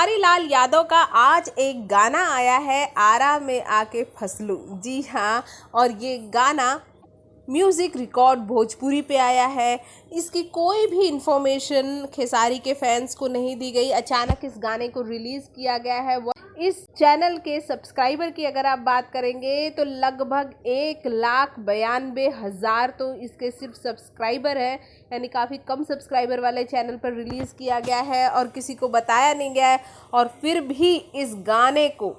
खेसारी लाल यादव का आज एक गाना आया है, आरा में आके फसलू। जी हाँ, और ये गाना म्यूज़िक रिकॉर्ड भोजपुरी पे आया है। इसकी कोई भी इंफॉर्मेशन खेसारी के फैंस को नहीं दी गई। अचानक इस गाने को रिलीज़ किया गया है। इस चैनल के सब्सक्राइबर की अगर आप बात करेंगे तो लगभग 1,92,000 तो इसके सिर्फ सब्सक्राइबर हैं, यानी काफ़ी कम सब्सक्राइबर वाले चैनल पर रिलीज़ किया गया है और किसी को बताया नहीं गया है। और फिर भी इस गाने को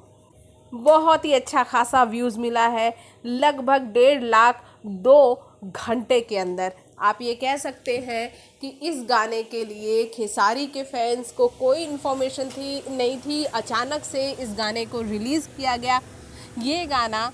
बहुत ही अच्छा खासा व्यूज़ मिला है, लगभग 1.5 लाख 2 घंटे के अंदर। आप ये कह सकते हैं कि इस गाने के लिए खेसारी के फैंस को कोई इन्फॉर्मेशन नहीं थी। अचानक से इस गाने को रिलीज़ किया गया। ये गाना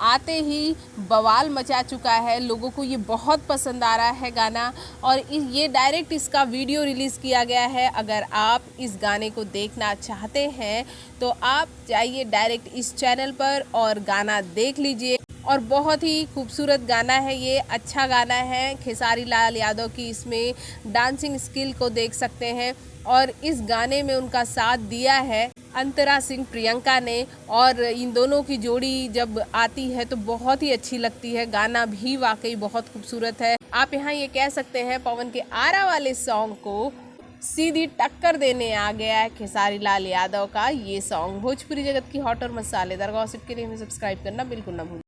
आते ही बवाल मचा चुका है, लोगों को ये बहुत पसंद आ रहा है गाना। और ये डायरेक्ट इसका वीडियो रिलीज़ किया गया है। अगर आप इस गाने को देखना चाहते हैं तो आप जाइए डायरेक्ट इस चैनल पर और गाना देख लीजिए। और बहुत ही खूबसूरत गाना है, ये अच्छा गाना है। खेसारी लाल यादव की इसमें डांसिंग स्किल को देख सकते हैं। और इस गाने में उनका साथ दिया है अंतरा सिंह प्रियंका ने। और इन दोनों की जोड़ी जब आती है तो बहुत ही अच्छी लगती है। गाना भी वाकई बहुत खूबसूरत है। आप यहाँ ये कह सकते हैं पवन के आरा वाले सॉन्ग को सीधी टक्कर देने आ गया है खेसारी लाल यादव का ये सॉन्ग। भोजपुरी जगत की हॉट और मसालेदार गॉसिप के लिए हमें सब्सक्राइब करना बिल्कुल ना भूलें।